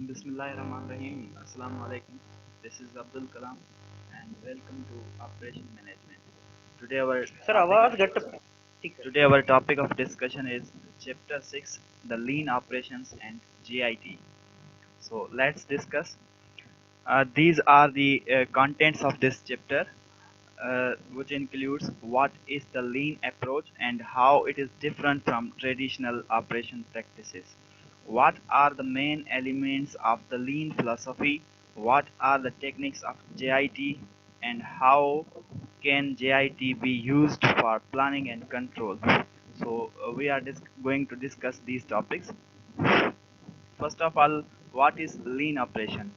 Bismillahirrahmanirrahim. Assalamu alaikum. This is Abdul Kalam and welcome to Operation Management. Today our sir topic आवाज of घट ठीक है। today our topic of discussion is Chapter 6, the Lean Operations and GIT. So let's discuss. These are the contents of this chapter, which includes what is the lean approach and how it is different from traditional operation practices. What are the main elements of the lean philosophy? What are the techniques of JIT and how can JIT be used for planning and control? So we are going to discuss these topics. First of all, what is lean operation?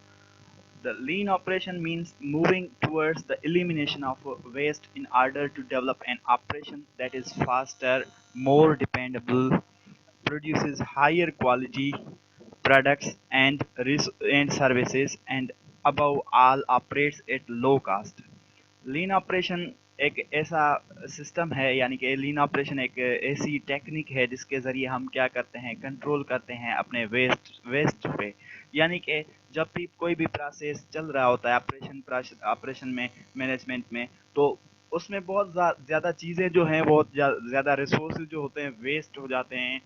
The lean operation means moving towards the elimination of waste in order to develop an operation that is faster, more dependable, produces higher quality products and services, and above all operates at low cost. Lean operation एक ऐसा system है, यानी कि लीन operation एक ऐसी technique है जिसके ज़रिए हम क्या करते हैं, कंट्रोल करते हैं अपने वेस्ट पे। यानी कि जब भी कोई भी प्रोसेस चल रहा होता है ऑपरेशन में, मैनेजमेंट में, तो उसमें बहुत ज़्यादा चीज़ें जो हैं, बहुत ज़्यादा रिसोर्सेज जो होते हैं वेस्ट हो जाते हैं।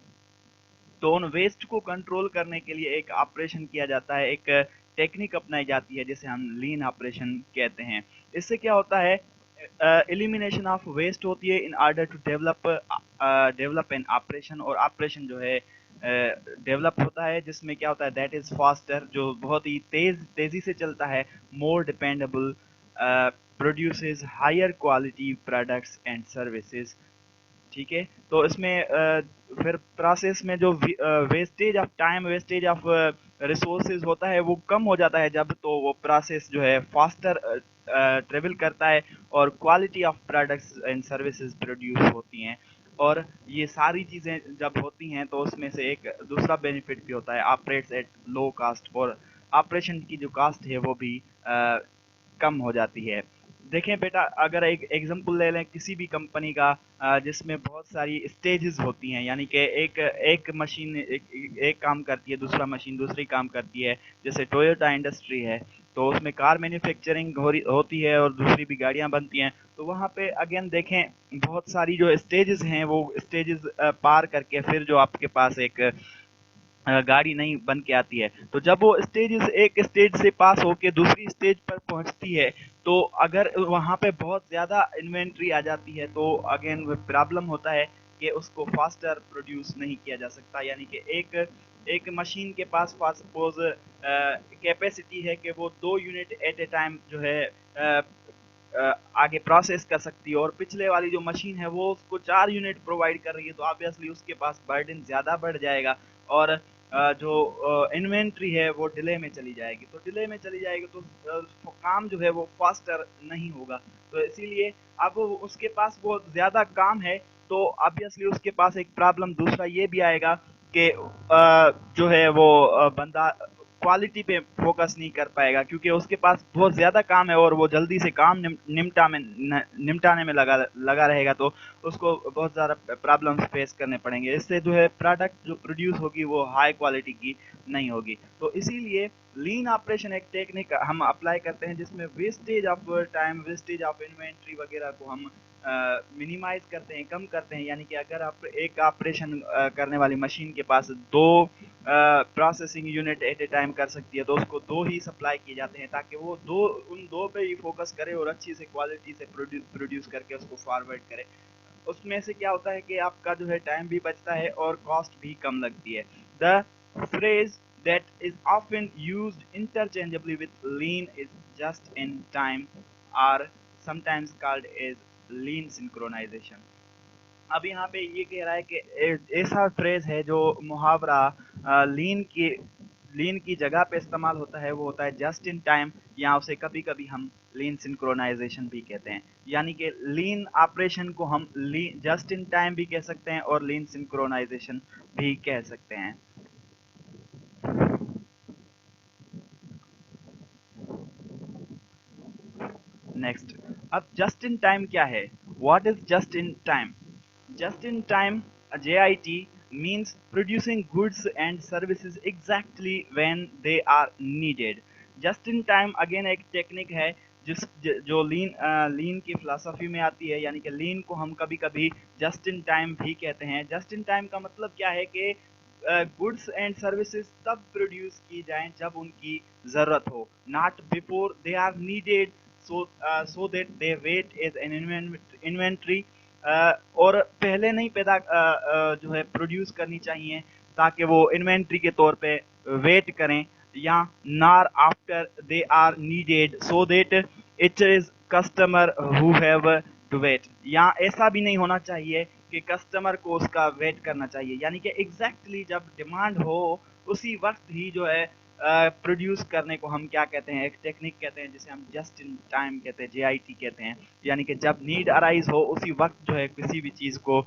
तो उन वेस्ट को कंट्रोल करने के लिए एक ऑपरेशन किया जाता है, एक टेक्निक अपनाई जाती है जिसे हम लीन ऑपरेशन कहते हैं। इससे क्या होता है, एलिमिनेशन ऑफ वेस्ट होती है in order to develop an operation, और ऑपरेशन जो है डेवलप होता है जिसमें क्या होता है, दैट इज फास्टर, जो बहुत ही तेजी से चलता है, more dependable, produces higher quality products and services. ठीक है, तो इसमें फिर प्रोसेस में जो wastage of time, wastage of resources होता है वो कम हो जाता है जब, तो वो प्रोसेस जो है फास्टर ट्रेवल करता है और quality of products and services produce होती हैं। और ये सारी चीज़ें जब होती हैं तो उसमें से एक दूसरा बेनिफिट भी होता है, ऑपरेट्स एट लो कास्ट, और ऑपरेशन की जो कास्ट है वो भी कम हो जाती है। देखें बेटा, अगर एक एग्जांपल ले लें किसी भी कंपनी का, जिसमें बहुत सारी स्टेजेस होती हैं, यानी कि एक एक मशीन एक काम करती है, दूसरा मशीन दूसरी काम करती है। जैसे टोयोटा इंडस्ट्री है, तो उसमें कार मैन्युफैक्चरिंग होती है और दूसरी भी गाड़ियां बनती हैं। तो वहाँ पे अगेन देखें, बहुत सारी जो स्टेजेस हैं, वो स्टेजेस पार करके फिर जो आपके पास एक गाड़ी नहीं बन के आती है। तो जब वो एक स्टेज से पास होके दूसरी स्टेज पर पहुंचती है, तो अगर वहां पे बहुत ज्यादा इन्वेंट्री आ जाती है, तो अगेन वो प्रॉब्लम होता है कि उसको फास्टर प्रोड्यूस नहीं किया जा सकता। यानी कि एक एक मशीन के पास सपोज कैपेसिटी है कि वो 2 यूनिट एट ए टाइम जो है आगे प्रोसेस कर सकती है, और पिछले वाली जो मशीन है वो उसको 4 यूनिट प्रोवाइड कर रही है, तो ऑब्वियसली उसके पास बर्डन ज़्यादा बढ़ जाएगा, और जो इन्वेंट्री है वो डिले में चली जाएगी। तो डिले में चली जाएगी तो काम जो है वो फास्टर नहीं होगा। तो इसीलिए अब उसके पास वो ज़्यादा काम है, तो ऑब्वियसली उसके पास एक प्रॉब्लम दूसरा ये भी आएगा कि जो है वो बंदा क्वालिटी पे फोकस नहीं कर पाएगा, क्योंकि उसके पास बहुत ज़्यादा काम है और वो जल्दी से काम निपटाने में लगा रहेगा, तो उसको बहुत ज़्यादा प्रॉब्लम्स फेस करने पड़ेंगे। इससे जो है प्रोडक्ट जो प्रोड्यूस होगी वो हाई क्वालिटी की नहीं होगी। तो इसीलिए लीन ऑपरेशन एक टेक्निक हम अप्लाई करते हैं जिसमें wastage of time, wastage of inventory वगैरह को हम मिनिमाइज करते हैं, कम करते हैं। यानी कि अगर आप एक ऑपरेशन करने वाली मशीन के पास 2 processing unit at a time कर सकती है, तो उसको 2 ही सप्लाई किए जाते हैं, ताकि वो उन 2 पे ही फोकस करे और अच्छी से क्वालिटी से प्रोड्यूस करके उसको फॉरवर्ड करे। उसमें से क्या होता है कि आपका जो है टाइम भी बचता है और कॉस्ट भी कम लगती है। The phrase that is often used interchangeably with lean is just in time, or sometimes called as lean synchronization. अब यहाँ पे ये कह रहा है कि ऐसा फ्रेज है जो मुहावरा लीन की जगह पे इस्तेमाल होता है, वो होता है जस्ट इन टाइम, या उसे कभी कभी हम लीन सिंक्रोनाइजेशन भी कहते हैं। यानी कि लीन ऑपरेशन को हम जस्ट इन टाइम भी कह सकते हैं और लीन सिंक्रोनाइजेशन भी कह सकते हैं। नेक्स्ट, अब जस्ट इन टाइम क्या है? What is just in time? Just in time JIT means producing goods and services exactly when they are needed. Just in time again एक टेक्निक है जो लीन की फिलॉसफी में आती है, यानी कि लीन को हम कभी कभी जस्ट इन टाइम भी कहते हैं। जस्ट इन टाइम का मतलब क्या है कि गुड्स एंड सर्विसेज तब प्रोड्यूस की जाएं जब उनकी ज़रूरत हो, not before they are needed, so that they wait as an inventory. और पहले नहीं जो है प्रोड्यूस करनी चाहिए ताकि वो इन्वेंट्री के तौर पे वेट करें, या nor after they are needed so that it is customer who have to wait. या ऐसा भी नहीं होना चाहिए कि कस्टमर को उसका वेट करना चाहिए, यानी कि एग्जैक्टली जब डिमांड हो उसी वक्त ही जो है प्रोड्यूस करने को हम क्या कहते हैं, एक टेक्निक कहते हैं जिसे हम जस्ट इन टाइम कहते हैं, JIT कहते हैं। यानी कि जब नीड अराइज हो उसी वक्त जो है किसी भी चीज़ को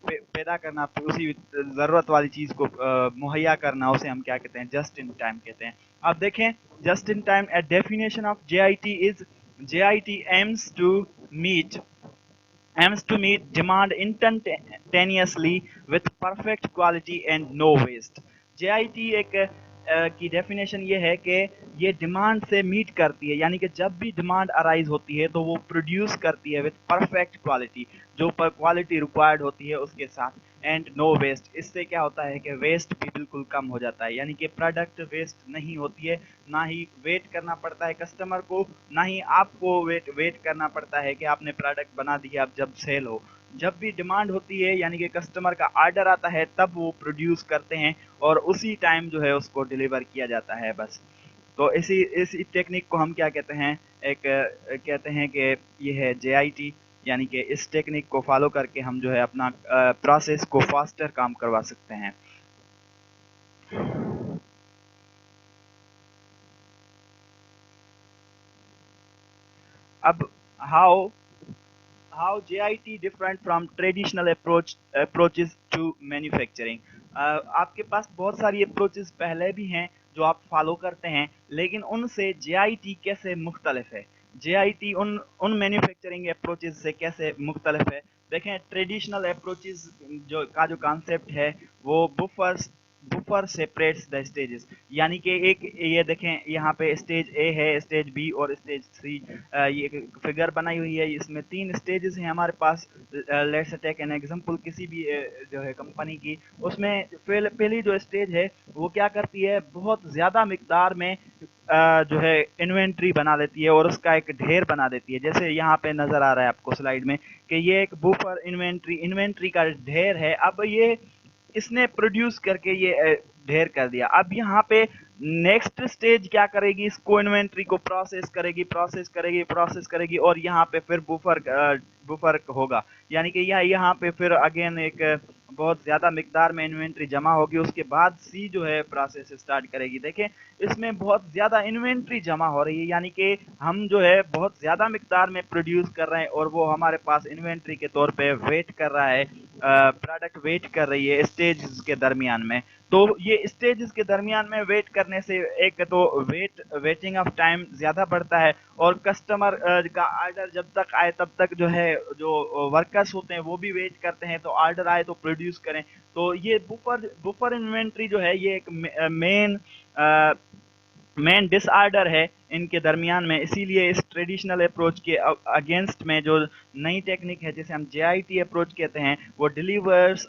पैदा करना, उसी ज़रूरत वाली चीज़ को मुहैया करना, उसे हम क्या कहते हैं, जस्ट इन टाइम कहते हैं। अब देखें just in time, a definition of JIT is JIT aims to meet demand instantaneously with perfect quality and no waste। JIT एक की डेफिनेशन ये है कि ये डिमांड से मीट करती है, यानी कि जब भी डिमांड अराइज होती है तो वो प्रोड्यूस करती है विथ परफेक्ट क्वालिटी, जो पर क्वालिटी रिक्वायर्ड होती है उसके साथ, एंड नो वेस्ट। इससे क्या होता है कि वेस्ट भी बिल्कुल कम हो जाता है, यानी कि प्रोडक्ट वेस्ट नहीं होती है, ना ही वेट करना पड़ता है कस्टमर को, ना ही आपको वेट करना पड़ता है कि आपने प्रोडक्ट बना दिया अब जब सेल हो। जब भी डिमांड होती है यानी कि कस्टमर का ऑर्डर आता है तब वो प्रोड्यूस करते हैं और उसी टाइम जो है उसको डिलीवर किया जाता है बस। तो इस टेक्निक को हम क्या कहते हैं, एक कहते हैं कि ये है JIT, यानी कि इस टेक्निक को फॉलो करके हम जो है अपना प्रोसेस को फास्टर काम करवा सकते हैं। अब how JIT different from traditional approaches to manufacturing। आपके पास बहुत सारी अप्रोचेस पहले भी हैं जो आप फॉलो करते हैं, लेकिन उनसे JIT कैसे मुख्तलिफ है, JIT उन मैन्युफैक्चरिंग अप्रोचेस से कैसे मुख्तलिफ है। देखें ट्रेडिशनल अप्रोचेस जो कॉन्सेप्ट है वो बुफर सेपरेट्स द स्टेजेस, यानी कि एक ये देखें यहाँ पे स्टेज A है, स्टेज B और स्टेज C। ये फिगर बनाई हुई है, इसमें 3 स्टेजेस हैं हमारे पास। लेट्स टेक एन एग्जांपल किसी भी जो है कंपनी की, उसमें पहली जो स्टेज है वो क्या करती है, बहुत ज़्यादा मिकदार में जो है इन्वेंट्री बना लेती है और उसका एक ढेर बना देती है। जैसे यहाँ पे नज़र आ रहा है आपको स्लाइड में कि ये एक बुफर इन्वेंट्री का ढेर है। अब ये इसने प्रोड्यूस करके ये ढेर कर दिया। अब यहाँ पे नेक्स्ट स्टेज क्या करेगी, इसको इन्वेंट्री को प्रोसेस करेगी और यहाँ पे फिर बुफर होगा, यानी कि यहाँ पे फिर अगेन एक बहुत ज़्यादा मिकदार में इन्वेंट्री जमा होगी। उसके बाद सी जो है प्रोसेस स्टार्ट करेगी। देखें इसमें बहुत ज़्यादा इन्वेंट्री जमा हो रही है, यानी कि हम जो है बहुत ज़्यादा मिकदार में प्रोड्यूस कर रहे हैं और वो हमारे पास इन्वेंट्री के तौर पे वेट कर रहा है, प्रोडक्ट वेट कर रही है स्टेज के दरमियान में। तो ये स्टेजेस के दरमियान में वेट करने से एक तो वेटिंग ऑफ टाइम ज़्यादा बढ़ता है और कस्टमर का ऑर्डर जब तक आए तब तक जो है जो वर्कर्स होते हैं वो भी वेट करते हैं, तो ऑर्डर आए तो प्रोड्यूस करें। तो ये बुफर इन्वेंट्री जो है ये एक मेन डिसऑर्डर है इनके दरमियान में। इसीलिए इस ट्रेडिशनल अप्रोच के अगेंस्ट में जो नई टेक्निक है जिसे हम JIT अप्रोच कहते हैं, वो deliveries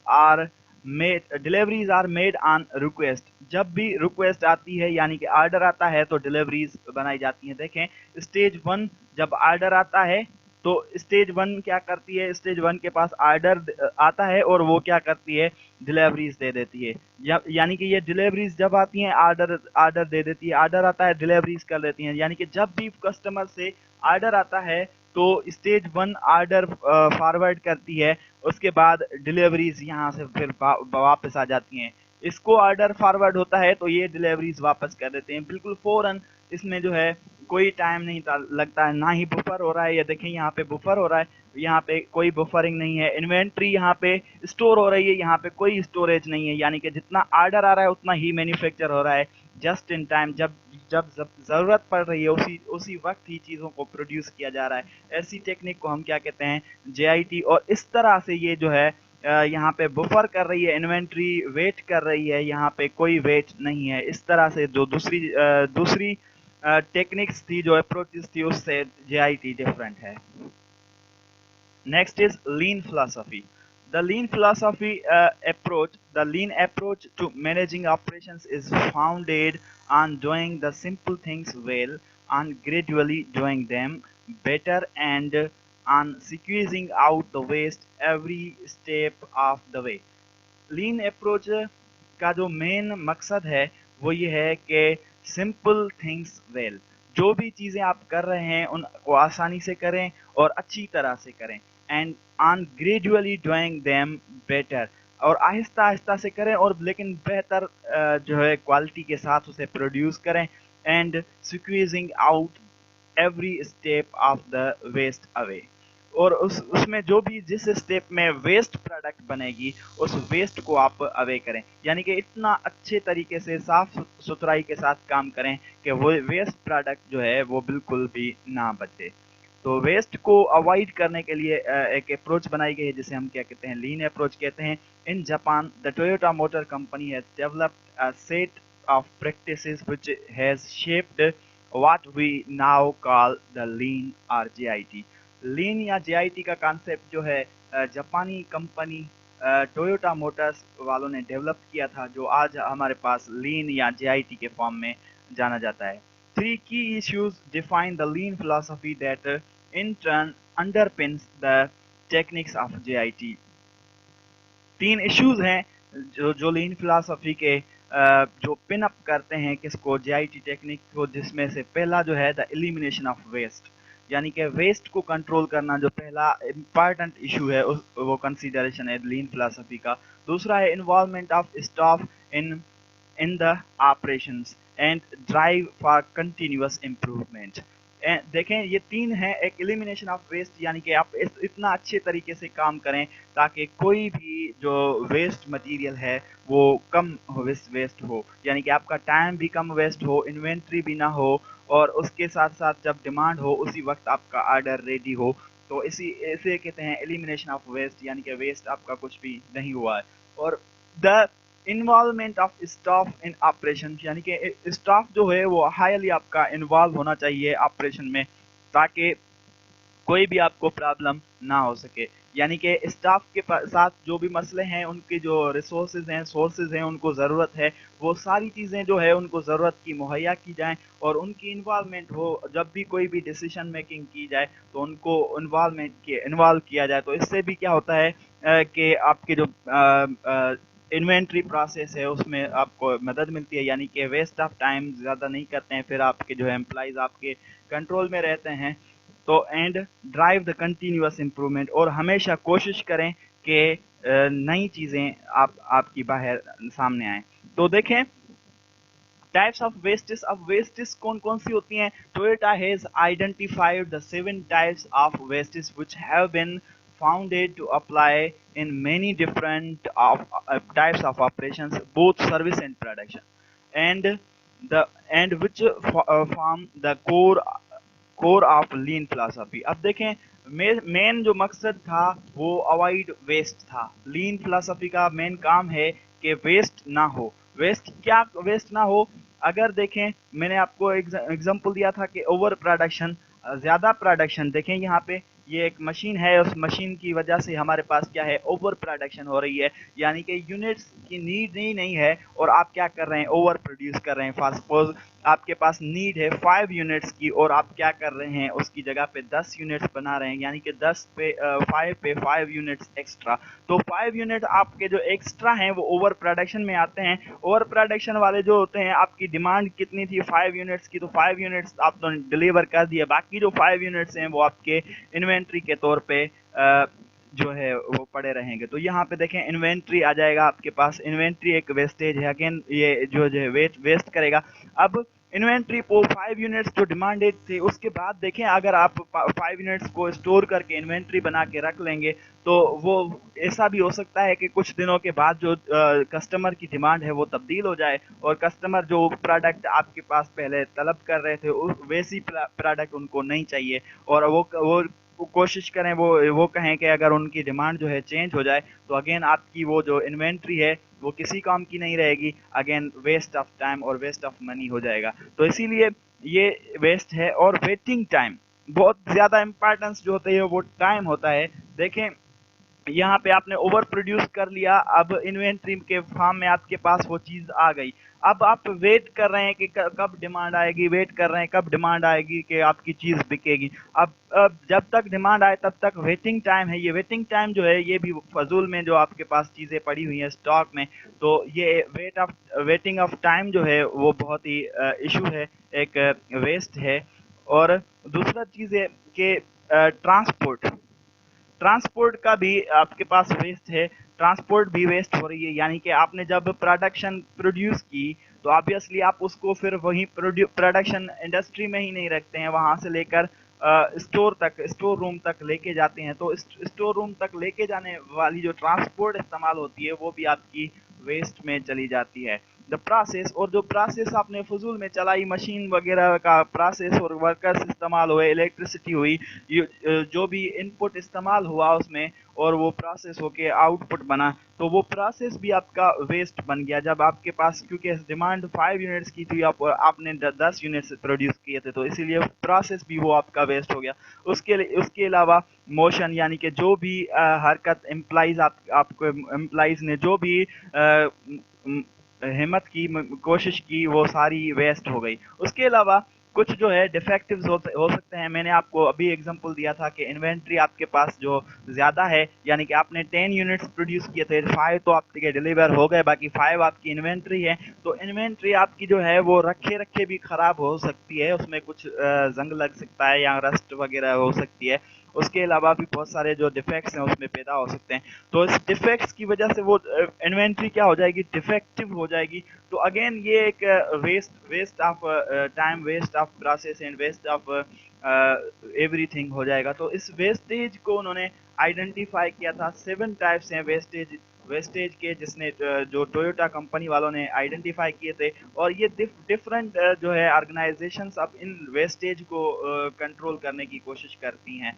are made on request. जब भी रिक्वेस्ट आती है यानी कि ऑर्डर आता है तो डिलीवरीज बनाई जाती हैं। देखें स्टेज 1 जब ऑर्डर आता है तो स्टेज 1 क्या करती है, स्टेज 1 के पास ऑर्डर आता है और वो क्या करती है, डिलीवरीज दे देती है। यानी कि ये डिलीवरीज जब आती हैं ऑर्डर दे देती है, ऑर्डर आता है डिलीवरीज कर देती हैं। यानी कि जब भी कस्टमर से ऑर्डर आता है तो स्टेज 1 ऑर्डर फॉरवर्ड करती है, उसके बाद डिलीवरीज यहाँ से फिर वापस आ जाती हैं। इसको ऑर्डर फॉरवर्ड होता है तो ये डिलीवरीज वापस कर देते हैं बिल्कुल फौरन। इसमें जो है कोई टाइम नहीं लगता है, ना ही बुफर हो रहा है। ये देखें यहाँ पे बुफर हो रहा है, यहाँ पे कोई बुफरिंग नहीं है। इन्वेंट्री यहाँ पे स्टोर हो रही है, यहाँ पे कोई स्टोरेज नहीं है, यानी कि जितना ऑर्डर आ रहा है उतना ही मैन्युफैक्चर हो रहा है जस्ट इन टाइम। जब जब ज़रूरत पड़ रही है उसी वक्त ही चीज़ों को प्रोड्यूस किया जा रहा है। ऐसी टेक्निक को हम क्या कहते हैं, JIT। और इस तरह से ये जो है यहाँ पे बुफर कर रही है, इन्वेंट्री वेट कर रही है, यहाँ पे कोई वेट नहीं है। इस तरह से जो दूसरी टेक्निक्स थी, जो अप्रोचेस थी, उससे जेआईटी डिफरेंट है। Next is lean philosophy. The lean philosophy the lean approach to managing operations is founded on doing the simple things well, on gradually doing them better, and on squeezing out the waste every step of the way. Lean approach का जो main मकसद है वो ये है कि simple things well, जो भी चीज़ें आप कर रहे हैं उनको आसानी से करें और अच्छी तरह से करें, and on gradually doing them better, और आहिस्ता आहिस्ता से करें और लेकिन बेहतर जो है क्वालिटी के साथ उसे प्रोड्यूस करें, and squeezing out every step of the waste away, और उसमें जो भी जिस स्टेप में वेस्ट प्रोडक्ट बनेगी उस वेस्ट को आप अवे करें, यानी कि इतना अच्छे तरीके से साफ सुथराई के साथ काम करें कि वो वेस्ट प्रोडक्ट जो है वो बिल्कुल भी ना बचे। तो वेस्ट को अवॉइड करने के लिए एक अप्रोच बनाई गई है जिसे हम क्या कहते हैं, लीन अप्रोच कहते हैं। In Japan the Toyota motor company has developed a set of practices which has shaped what we now call the lean और जेआईटी। लीन या जेआईटी का कॉन्सेप्ट जो है जापानी कंपनी टोयोटा मोटर्स वालों ने डेवलप किया था, जो आज हमारे पास लीन या जेआईटी के फॉर्म में जाना जाता है। Three key issues define the lean philosophy that in turn underpins the techniques of JIT. तीन इश्यूज हैं जो लीन फिलॉसफी के जो पिन अप करते हैं किसको, जेआईटी टेक्निक को, जिसमें से पहला जो है द एलिमिनेशन ऑफ वेस्ट, यानी कि वेस्ट को कंट्रोल करना जो पहला इंपॉर्टेंट इशू है वो कंसीडरेशन है लीन फिलॉसफी का। दूसरा है involvement of staff in the operations and drive for continuous improvement। देखें ये तीन है, एक एलिमिनेशन ऑफ वेस्ट, यानी कि आप इतना अच्छे तरीके से काम करें ताकि कोई भी जो वेस्ट मटेरियल है वो कम वेस्ट हो, यानी कि आपका टाइम भी कम वेस्ट हो, इन्वेंट्री भी ना हो, और उसके साथ साथ जब डिमांड हो उसी वक्त आपका ऑर्डर रेडी हो। तो इसे कहते हैं एलिमिनेशन ऑफ वेस्ट, यानी कि वेस्ट आपका कुछ भी नहीं हुआ है। और the involvement of staff in operation, यानी कि स्टाफ जो है वो हाईली आपका इन्वॉल्व होना चाहिए ऑपरेशन में, ताकि कोई भी आपको प्रॉब्लम ना हो सके, यानी कि स्टाफ के साथ जो भी मसले हैं, उनके जो रिसोर्सेज हैं, सोर्सेज हैं, उनको ज़रूरत है, वो सारी चीज़ें जो है उनको ज़रूरत की मुहैया की जाएं और उनकी इन्वॉल्वमेंट हो। जब भी कोई भी डिसीजन मेकिंग की जाए तो उनको इन्वॉल्व किया जाए। तो इससे भी क्या होता है कि आपके जो इन्वेंट्री प्रोसेस है उसमें आपको मदद मिलती है, यानी कि वेस्ट ऑफ टाइम ज़्यादा नहीं करते हैं, फिर आपके जो है एम्प्लॉइज आपके कंट्रोल में रहते हैं। तो and drive the continuous improvement, और हमेशा कोशिश करें कि नई चीज़ें आपकी बाहर सामने आए। तो देखें टाइप्स ऑफ वेस्टेज। अब वेस्टेज कौन कौन सी होती हैं? Toyota has identified the 7 types of wastage which have been founded to apply in many different types of operations, both service and production, and the and which form the core of lean philosophy. अब देखें main जो मकसद था वो avoid waste था। लीन philosophy का main काम है कि वेस्ट ना हो। क्या वेस्ट ना हो? अगर देखें मैंने आपको एग्जांपल दिया था कि ओवर प्रोडक्शन, ज़्यादा प्रोडक्शन, देखें यहाँ पे ये एक मशीन है, उस मशीन की वजह से हमारे पास क्या है, ओवर प्रोडक्शन हो रही है, यानी कि यूनिट्स की नीड ही नहीं है और आप क्या कर रहे हैं, ओवर प्रोड्यूस कर रहे हैं। फॉर सपोज आपके पास नीड है 5 यूनिट्स की और आप क्या कर रहे हैं, उसकी जगह पे 10 यूनिट्स बना रहे हैं, यानी कि 10 पे 5 पे 5 यूनिट्स एक्स्ट्रा। तो 5 यूनिट आपके जो एक्स्ट्रा हैं वो ओवर प्रोडक्शन में आते हैं। ओवर प्रोडक्शन वाले जो होते हैं, आपकी डिमांड कितनी थी 5 यूनिट्स की, तो 5 यूनिट्स आप तो डिलीवर कर दिए, बाकी जो 5 यूनिट्स हैं वो आपके इन्वेंट्री के तौर पे जो है वो पड़े रहेंगे। तो यहाँ पे देखें इन्वेंट्री आ जाएगा आपके पास, इन्वेंट्री एक वेस्टेज है, अगेन ये जो है वेस्ट करेगा। अब इन्वेंट्री को 5 यूनिट्स जो डिमांडेड थे, उसके बाद देखें अगर आप 5 यूनिट्स को स्टोर करके इन्वेंट्री बना के रख लेंगे तो वो ऐसा भी हो सकता है कि कुछ दिनों के बाद जो कस्टमर की डिमांड है वो तब्दील हो जाए और कस्टमर जो प्रोडक्ट आपके पास पहले तलब कर रहे थे वैसी प्रोडक्ट उनको नहीं चाहिए और वो कोशिश करें, वो कहें कि अगर उनकी डिमांड जो है चेंज हो जाए तो अगेन आपकी वो जो इन्वेंट्री है वो किसी काम की नहीं रहेगी, अगेन वेस्ट ऑफ टाइम और वेस्ट ऑफ मनी हो जाएगा। तो इसीलिए ये वेस्ट है। और वेटिंग टाइम बहुत ज़्यादा इम्पोर्टेंस जो होता है वो टाइम होता है। देखें, यहाँ पे आपने ओवर प्रोड्यूस कर लिया, अब इन्वेंट्री के फॉर्म में आपके पास वो चीज़ आ गई। अब आप वेट कर रहे हैं कि कब डिमांड आएगी, वेट कर रहे हैं कब डिमांड आएगी कि आपकी चीज़ बिकेगी। अब जब तक डिमांड आए तब तक वेटिंग टाइम है। ये वेटिंग टाइम जो है ये भी फजूल में जो आपके पास चीज़ें पड़ी हुई हैं स्टॉक में, तो ये वेटिंग ऑफ टाइम जो है वो बहुत ही इशू है, एक वेस्ट है। और दूसरा चीज़ है कि ट्रांसपोर्ट ट्रांसपोर्ट का भी आपके पास वेस्ट है, ट्रांसपोर्ट भी वेस्ट हो रही है। यानी कि आपने जब प्रोडक्शन प्रोड्यूस की तो ऑब्वियसली आप उसको फिर वहीं प्रोडक्शन इंडस्ट्री में ही नहीं रखते हैं, वहां से लेकर स्टोर रूम तक लेके जाते हैं। तो स्टोर रूम तक लेके जाने वाली जो ट्रांसपोर्ट इस्तेमाल होती है वो भी आपकी वेस्ट में चली जाती है। द प्रोसेस, और जो प्रोसेस आपने फजूल में चलाई, मशीन वगैरह का प्रोसेस और वर्कर्स इस्तेमाल हुए, इलेक्ट्रिसिटी हुई, जो भी इनपुट इस्तेमाल हुआ उसमें और वो प्रोसेस होके आउटपुट बना, तो वो प्रोसेस भी आपका वेस्ट बन गया। जब आपके पास, क्योंकि डिमांड 5 यूनिट्स की थी, आपने 10 यूनिट्स प्रोड्यूस किए थे, तो इसीलिए प्रोसेस भी वो आपका वेस्ट हो गया। उसके अलावा मोशन, यानी कि जो भी हरकत एम्प्लॉइज आपको एम्प्लॉइज ने जो भी हिम्मत की, कोशिश की, वो सारी वेस्ट हो गई। उसके अलावा कुछ जो है डिफेक्टिव्स हो सकते हैं। मैंने आपको अभी एग्जांपल दिया था कि इन्वेंट्री आपके पास जो ज़्यादा है, यानी कि आपने 10 यूनिट्स प्रोड्यूस किए थे, 5 तो आपके डिलीवर हो गए, बाकी 5 आपकी इन्वेंट्री है। तो इन्वेंट्री आपकी जो है वो रखे रखे भी ख़राब हो सकती है, उसमें कुछ जंग लग सकता है या रस्ट वगैरह हो सकती है। उसके अलावा भी बहुत सारे जो डिफेक्ट्स हैं उसमें पैदा हो सकते हैं। तो इस डिफेक्ट्स की वजह से वो इन्वेंट्री क्या हो जाएगी, डिफेक्टिव हो जाएगी। तो अगेन ये एक waste of time, waste of process and waste of everything हो जाएगा। तो इस वेस्टेज को उन्होंने आइडेंटिफाई किया था। 7 टाइप्स हैं वेस्टेज वेस्टेज के, जिसने जो टोयोटा कंपनी वालों ने आइडेंटिफाई किए थे। और ये डिफरेंट जो है ऑर्गेनाइजेशंस अब इन वेस्टेज को कंट्रोल करने की कोशिश करती हैं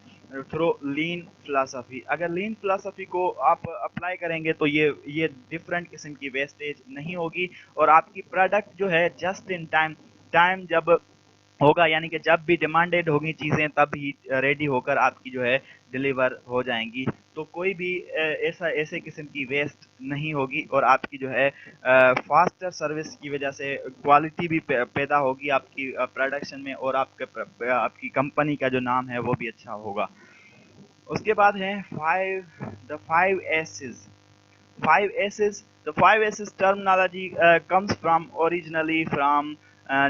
थ्रू लीन फिलासफी। अगर लीन फिलासफी को आप अप्लाई करेंगे तो ये डिफरेंट किस्म की वेस्टेज नहीं होगी, और आपकी प्रोडक्ट जो है जस्ट इन टाइम टाइम जब होगा, यानी कि जब भी डिमांडेड होगी चीज़ें तब ही रेडी होकर आपकी जो है डिलीवर हो जाएंगी। तो कोई भी ऐसे किस्म की वेस्ट नहीं होगी, और आपकी जो है फास्टर सर्विस की वजह से क्वालिटी भी पैदा होगी आपकी प्रोडक्शन में, और आपकी कंपनी का जो नाम है वो भी अच्छा होगा। उसके बाद है the 5 assess. 5 S's. The 5 S's terminology comes from originally from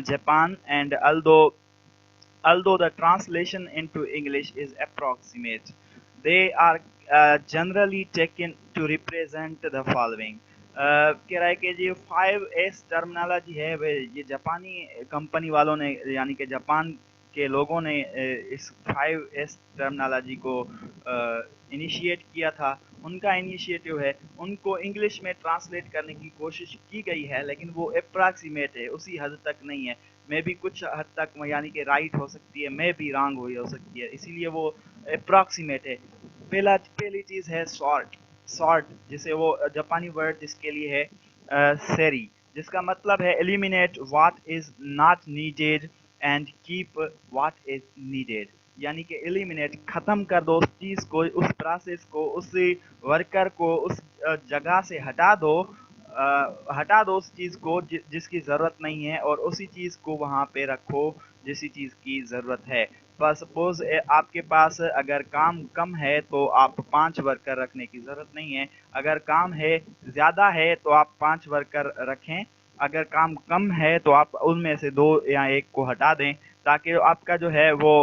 Japan, and although the translation into English is approximate, they are generally taken to represent the following. कह रहा है कि ये 5S टर्मिनोलॉजी है वे ये जापानी कंपनी वालों ने, यानी कि जापान के लोगों ने इस 5S टर्मिनोलॉजी को इनिशिएट किया था। उनका इनिशिएटिव है, उनको इंग्लिश में ट्रांसलेट करने की कोशिश की गई है, लेकिन वो अप्रॉक्सीमेट है, उसी हद तक नहीं है। मे भी कुछ हद तक यानी कि राइट हो सकती है, मे भी रॉन्ग हो सकती है, इसीलिए वो अप्रॉक्सीमेट है। पहली चीज़ है सॉर्ट। सॉर्ट जिसे वो जापानी वर्ड जिसके लिए है सेरी, जिसका मतलब है eliminate what is not needed and keep what is needed. यानी कि एलिमिनेट, खत्म कर दो उस चीज़ को, उस प्रोसेस को, उस वर्कर को उस जगह से हटा दो उस चीज़ को जिसकी ज़रूरत नहीं है, और उसी चीज़ को वहाँ पे रखो जिसी चीज़ की ज़रूरत है। पर सपोज़ आपके पास अगर काम कम है तो आप 5 वर्कर रखने की ज़रूरत नहीं है। अगर काम है ज़्यादा है तो आप 5 वर्कर रखें। अगर काम कम है तो आप उनमें से 2 या 1 को हटा दें, ताकि आपका जो है वो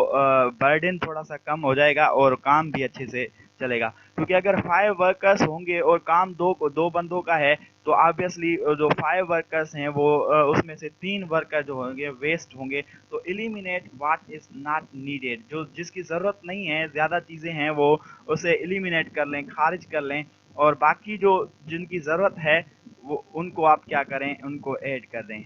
बर्डन थोड़ा-सा कम हो जाएगा और काम भी अच्छे से चलेगा। क्योंकि अगर 5 वर्कर्स होंगे और काम 2 बंदों का है, तो ऑब्वियसली जो 5 वर्कर्स हैं वो उसमें से 3 वर्कर जो होंगे वेस्ट होंगे। तो eliminate what is not needed, जो जिसकी ज़रूरत नहीं है, ज़्यादा चीज़ें हैं, वो उसे एलिमिनेट कर लें, खारिज कर लें, और बाकी जो जिनकी ज़रूरत है वो उनको आप क्या करें, उनको ऐड कर दें।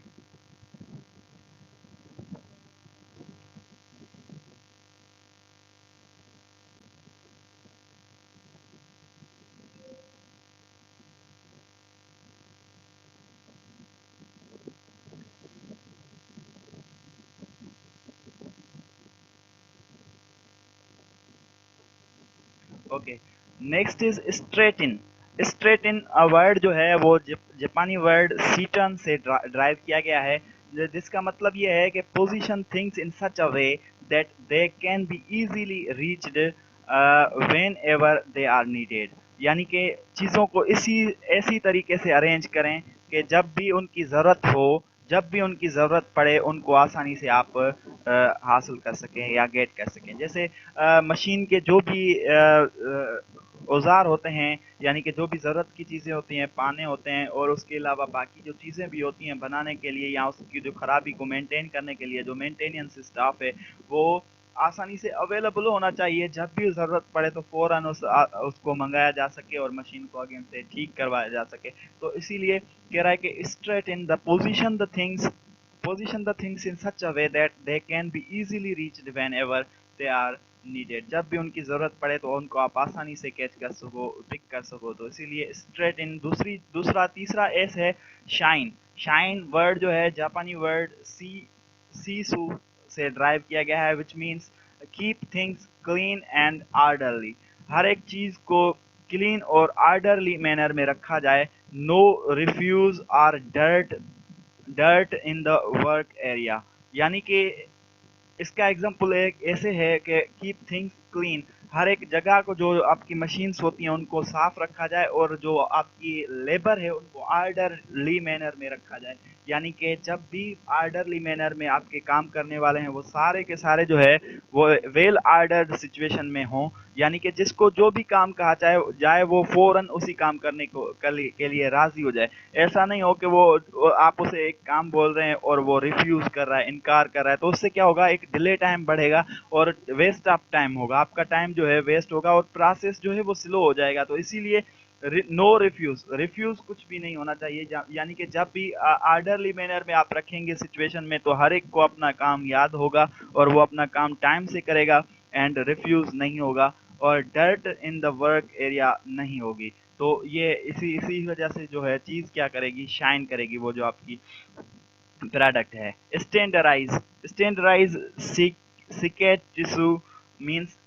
Okay, next is straighten. Straighten word जो है वो जापानी वर्ड सीटन से ड्राइव किया गया है, जिसका मतलब ये है कि position things in such a way that they can be easily reached whenever they are needed. यानी कि चीज़ों को इसी ऐसी तरीके से अरेंज करें कि जब भी उनकी ज़रूरत हो, जब भी उनकी ज़रूरत पड़े, उनको आसानी से आप हासिल कर सकें या गेट कर सकें। जैसे मशीन के जो भी औजार होते हैं, यानी कि जो भी ज़रूरत की चीज़ें होती हैं, पाने होते हैं, और उसके अलावा बाकी जो चीज़ें भी होती हैं बनाने के लिए या उसकी जो खराबी को मेंटेन करने के लिए जो मेंटेनेंस स्टाफ है, वो आसानी से अवेलेबल होना चाहिए। जब भी ज़रूरत पड़े तो फ़ौरन उसको मंगाया जा सके और मशीन को अगेन से ठीक करवाया जा सके। तो इसीलिए कह रहा है कि straight in the position the things in such a way that they can be easily reached whenever they are needed। जब भी उनकी ज़रूरत पड़े तो उनको आप आसानी से कैच कर सको, पिक कर सको। तो इसीलिए स्ट्रेट इन। तीसरा एस है शाइन। शाइन वर्ड जो है जापानी वर्ड सीसू से ड्राइव किया गया है, which means keep things clean and orderly. हर एक चीज़ को क्लीन और ऑर्डरली मैनर में रखा जाए। नो रिफ्यूज और dirt in the work area. यानी कि इसका एग्जाम्पल एक ऐसे है कि कीप थिंग्स क्लीन, हर एक जगह को जो आपकी मशीन्स होती हैं उनको साफ रखा जाए, और जो आपकी लेबर है उनको ऑर्डरली मैनर में रखा जाए। यानी कि जब भी ऑर्डरली मैनर में आपके काम करने वाले हैं वो सारे के सारे जो है वो वेल ऑर्डर्ड सिचुएशन में हों। यानी कि जिसको जो भी काम कहा जाए वो फौरन उसी काम करने के लिए राजी हो जाए। ऐसा नहीं हो कि वो आप उसे एक काम बोल रहे हैं और वो रिफ्यूज कर रहा है, इनकार कर रहा है। तो उससे क्या होगा, एक डिले टाइम बढ़ेगा और वेस्ट ऑफ टाइम होगा, आपका टाइम जो है वेस्ट होगा और प्रोसेस जो है वो स्लो हो जाएगा। तो इसीलिए नो रिफ्यूज कुछ भी नहीं होना चाहिए। यानी कि जब भी ऑर्डरली मैनर में आप रखेंगे सिचुएशन में तो हर एक को अपना काम याद होगा और वो अपना काम टाइम से करेगा, एंड रिफ्यूज नहीं होगा, और dirt in the work area नहीं होगी। तो ये इसी वजह से जो है चीज़ क्या करेगी, शाइन करेगी, वो जो आपकी प्रोडक्ट है। स्टैंडर्डाइज सिकेटिसु means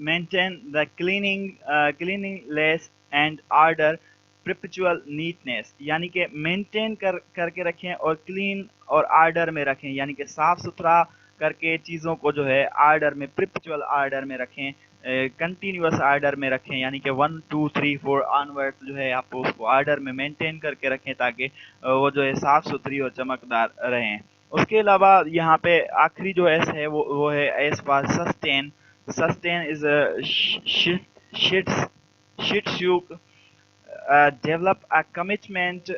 maintain the cleanliness and order perpetual neatness. यानी कि मेंटेन करके रखें और क्लीन और ऑर्डर में रखें, यानी कि साफ सुथरा करके चीज़ों को जो है ऑर्डर में, परपेचुअल ऑर्डर में रखें, कंटिन्यूअस ऑर्डर में रखें। यानी कि 1 2 3 4 ऑनवर्ड्स जो है आप उसको ऑर्डर में मेंटेन करके रखें ताकि वो जो है साफ सुथरी और चमकदार रहें। उसके अलावा यहाँ पे आखिरी जो एस है वो है S for sustain. Sustain is sheets develop a commitment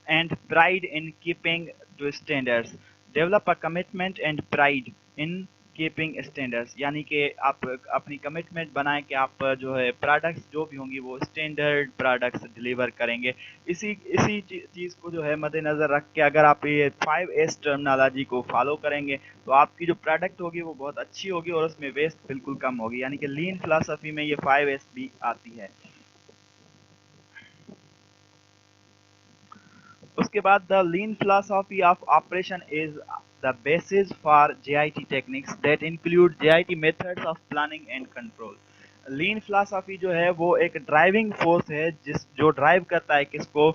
and pride in keeping to standards। develop a commitment and pride in keeping standards. यानी कि आप अपनी कमिटमेंट बनाएं कि आप जो है प्रोडक्ट्स जो भी होंगी वो स्टैंडर्ड प्रोडक्ट्स डिलीवर करेंगे। इसी चीज़ को जो है मद्देनज़र रख के अगर आप ये 5S टर्मिनोलॉजी को फॉलो करेंगे तो आपकी जो प्रोडक्ट होगी वो बहुत अच्छी होगी और उसमें वेस्ट बिल्कुल कम होगी। यानी कि लीन फिलॉसफी में ये 5S भी आती है। उसके बाद the lean philosophy of operation is the basis for JIT techniques that include JIT methods of planning and control. Lean philosophy जो है वो एक ड्राइविंग फोर्स है जो ड्राइव करता है किसको,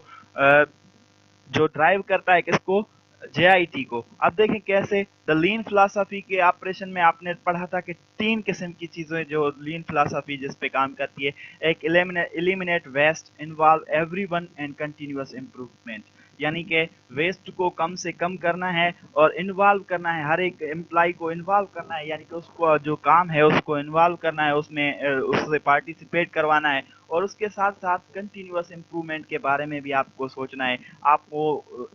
JIT को। अब देखें कैसे। द लीन फिलॉसफी के ऑपरेशन में आपने पढ़ा था कि 3 किस्म की चीज़ें जो लीन फिलॉसफी जिस पे काम करती है। एक eliminate waste, involve everyone and continuous improvement. यानी कि वेस्ट को कम से कम करना है और इन्वॉल्व करना है, हर एक एम्प्लॉय को इन्वॉल्व करना है। यानी कि उसको जो काम है उसको इन्वॉल्व करना है, उसमें उससे पार्टिसिपेट करवाना है, और उसके साथ साथ कंटिन्यूअस इम्प्रूवमेंट के बारे में भी आपको सोचना है। आपको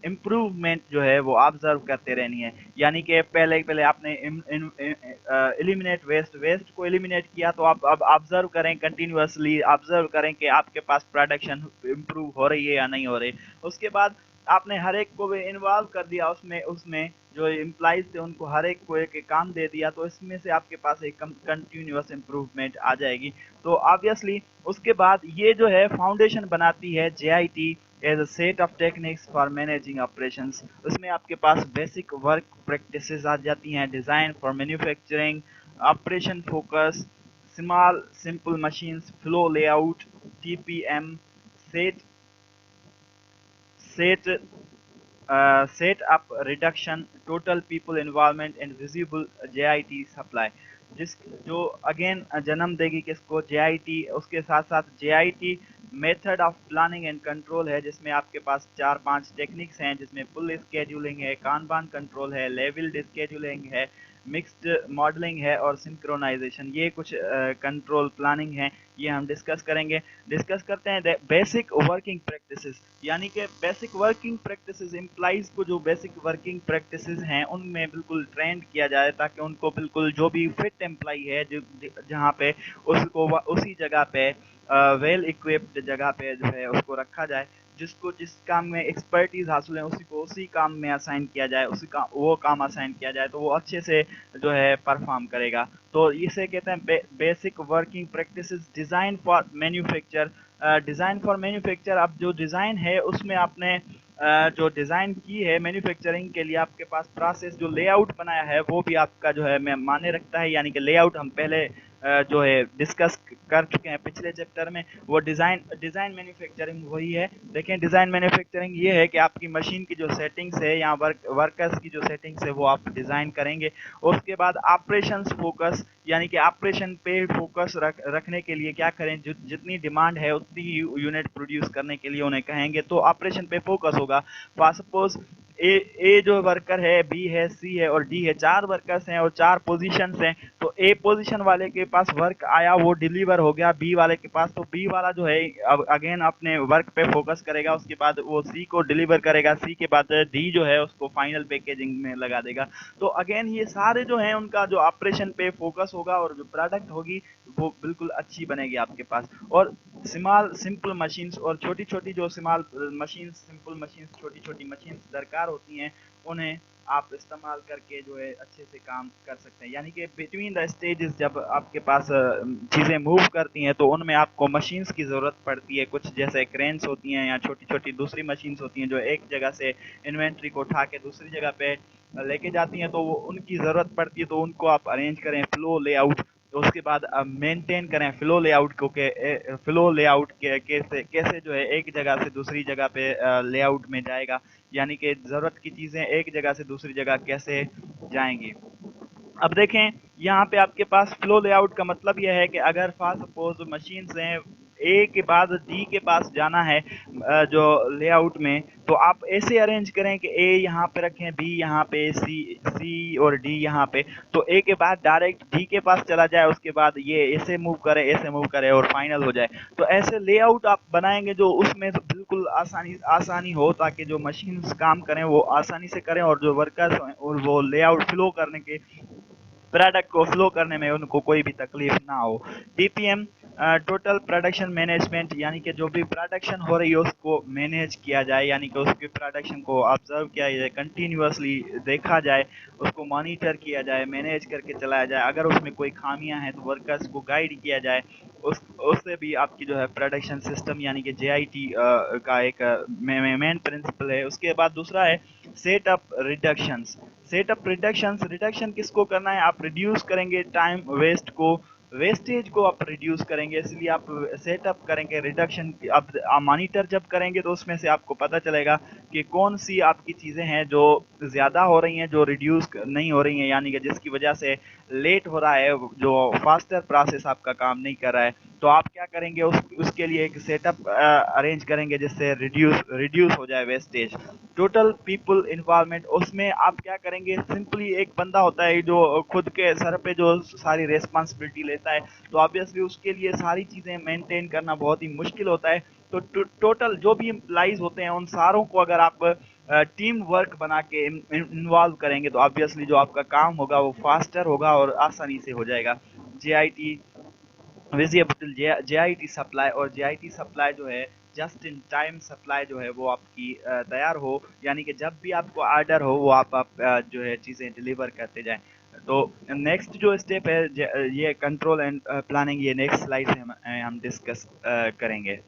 इम्प्रूवमेंट जो है वो ऑब्जर्व करते रहनी है। यानी कि पहले आपने एलिमिनेट वेस्ट को एलिमिनेट किया, तो आप अब ऑब्जर्व करें, कंटिन्यूअसली ऑब्जर्व करें कि आपके पास प्रोडक्शन इम्प्रूव हो रही है या नहीं हो रही। उसके बाद आपने हर एक को इन्वॉल्व कर दिया, उसमें जो एम्प्लॉइज थे उनको हर एक को एक काम दे दिया, तो इसमें से आपके पास एक कंटिन्यूअस इम्प्रूवमेंट आ जाएगी। तो ऑब्वियसली उसके बाद ये जो है फाउंडेशन बनाती है JIT as a set of techniques for managing operations. उसमें आपके पास बेसिक वर्क प्रैक्टिसेस आ जाती हैं, design for manufacturing, operation focus, small simple machines, flow layout, TPM, set set set up reduction, total people involvement and visible JIT supply, जिस जो again जन्म देगी किसको, JIT। उसके साथ साथ JIT method of planning and control है, जिसमें आपके पास 4-5 टेक्निक्स हैं, जिसमें फुल स्केड्यूलिंग है, कानबान कंट्रोल है, लेवल्ड स्केड्यूलिंग है, मिक्स्ड मॉडलिंग है और सिंक्रोनाइजेशन। ये कुछ कंट्रोल प्लानिंग है, ये हम डिस्कस करेंगे। डिस्कस करते हैं बेसिक वर्किंग प्रैक्टिसेस, यानी कि बेसिक वर्किंग प्रैक्टिसेस एम्प्लॉइज को जो बेसिक वर्किंग प्रैक्टिसेस हैं उनमें बिल्कुल ट्रेंड किया जाए, ताकि उनको बिल्कुल जो भी फिट एम्प्लॉई है जो जहाँ पे उसको उसी जगह पे वेल इक्विप्ड जगह पे जो है उसको रखा जाए, जिसको जिस काम में एक्सपर्टीज हासिल है उसी को उसी काम में असाइन किया जाए, उसी का वो काम असाइन किया जाए, तो वो अच्छे से जो है परफॉर्म करेगा। तो इसे कहते हैं basic working practices. Design for manufacture, design for manufacture, अब जो डिज़ाइन है उसमें आपने जो डिज़ाइन की है मैन्युफैक्चरिंग के लिए, आपके पास प्रोसेस जो लेआउट बनाया है वो भी आपका जो है मैं माने रखता है, यानी कि लेआउट हम पहले जो है डिस्कस कर चुके हैं पिछले चैप्टर में। वो डिज़ाइन डिज़ाइन मैन्युफैक्चरिंग वही है। देखें, डिज़ाइन मैन्युफैक्चरिंग ये है कि आपकी मशीन की जो सेटिंग्स है या वर्कर्स की जो सेटिंग्स है वो आप डिज़ाइन करेंगे। उसके बाद ऑपरेशंस फोकस, यानी कि ऑपरेशन पे फोकस रखने के लिए क्या करें, जितनी डिमांड है उतनी ही यूनिट प्रोड्यूस करने के लिए उन्हें कहेंगे, तो ऑपरेशन पे फोकस होगा। सपोज ए जो वर्कर है, बी है, सी है और डी है, 4 वर्कर्स हैं और 4 पोजीशंस हैं। तो ए पोजीशन वाले के पास वर्क आया, वो डिलीवर हो गया बी वाले के पास, तो बी वाला जो है अब अगेन अपने वर्क पे फोकस करेगा, उसके बाद वो सी को डिलीवर करेगा, सी के बाद डी जो है उसको फाइनल पैकेजिंग में लगा देगा। तो अगेन ये सारे जो हैं उनका जो ऑपरेशन पे फोकस होगा और जो प्रोडक्ट होगी वो बिल्कुल अच्छी बनेगी आपके पास। और स्मॉल सिंपल मशीन्स और छोटी छोटी जो स्मॉल मशीन्स, सिंपल मशीन्स, छोटी छोटी मशीन्स दरकार होती हैं, उन्हें आप इस्तेमाल करके जो है अच्छे से काम कर सकते हैं। यानी कि बिटवीन द स्टेजेस जब आपके पास चीज़ें मूव करती हैं तो उनमें आपको मशीन्स की ज़रूरत पड़ती है, कुछ जैसे क्रेन्स होती हैं या छोटी छोटी दूसरी मशीन्स होती हैं जो एक जगह से इन्वेंट्री को उठा के दूसरी जगह पे लेके जाती हैं, तो वो उनकी ज़रूरत पड़ती है, तो उनको आप अरेंज करें फ्लो लेआउट। तो उसके बाद मेंटेन करें फ्लो लेआउट को, के फ्लो लेआउट के कैसे कैसे जो है एक जगह से दूसरी जगह पे लेआउट में जाएगा, यानी कि ज़रूरत की चीज़ें एक जगह से दूसरी जगह कैसे जाएंगी। अब देखें, यहाँ पे आपके पास फ्लो लेआउट का मतलब यह है कि अगर फॉर सपोज मशीन से ए के बाद डी के पास जाना है जो लेआउट में, तो आप ऐसे अरेंज करें कि ए यहाँ पे रखें, बी यहाँ पे, सी और डी यहाँ पे, तो ए के बाद डायरेक्ट डी के पास चला जाए, उसके बाद ये ऐसे मूव करे और फाइनल हो जाए। तो ऐसे लेआउट आप बनाएंगे जो उसमें तो बिल्कुल आसानी हो, ताकि जो मशीन काम करें वो आसानी से करें और जो वर्कर्स हैं और वो लेआउट फ्लो करने के प्रोडक्ट को फ्लो करने में उनको कोई भी तकलीफ ना हो। टीपीएम टोटल प्रोडक्शन मैनेजमेंट, यानी कि जो भी प्रोडक्शन हो रही है उसको मैनेज किया जाए, यानी कि उसकी प्रोडक्शन को ऑब्जर्व किया जाए, कंटिन्यूअसली देखा जाए, उसको मॉनिटर किया जाए, मैनेज करके चलाया जाए। अगर उसमें कोई खामियां हैं तो वर्कर्स को गाइड किया जाए। उससे भी आपकी जो है प्रोडक्शन सिस्टम यानी कि जेआईटी का एक मेन प्रिंसिपल है। उसके बाद दूसरा है setup reductions. Setup reductions, reduction किसको करना है, आप रिड्यूस करेंगे टाइम वेस्ट को, वेस्टेज को आप रिड्यूस करेंगे, इसलिए आप सेटअप करेंगे रिडक्शन। आप मॉनिटर जब करेंगे तो उसमें से आपको पता चलेगा कि कौन सी आपकी चीज़ें हैं जो ज़्यादा हो रही हैं, जो रिड्यूस नहीं हो रही हैं, यानी कि जिसकी वजह से लेट हो रहा है, जो फास्टर प्रोसेस आपका काम नहीं कर रहा है। तो आप क्या करेंगे, उसके लिए एक सेटअप अरेंज करेंगे जिससे रिड्यूस हो जाए वेस्टेज। टोटल पीपल इन्वॉल्वमेंट, उसमें आप क्या करेंगे, सिंपली एक बंदा होता है जो खुद के सर पे जो सारी रेस्पॉन्सिबिलिटी लेता है, तो ऑब्वियसली उसके लिए सारी चीज़ें मेंटेन करना बहुत ही मुश्किल होता है। तो टोटल जो भी एम्प्लॉइज होते हैं उन सारों को अगर आप टीम वर्क बना के इन्वॉल्व करेंगे तो ऑब्वियसली जो आपका काम होगा वो फास्टर होगा और आसानी से हो जाएगा। जेआईटी विजिबल जेआईटी सप्लाई, और जेआईटी सप्लाई जो है जस्ट इन टाइम सप्लाई जो है वो आपकी तैयार हो, यानी कि जब भी आपको ऑर्डर हो वो आप जो है चीज़ें डिलीवर करते जाएं। तो नेक्स्ट जो स्टेप है ये कंट्रोल एंड प्लानिंग, ये नेक्स्ट स्लाइड से हम डिस्कस करेंगे।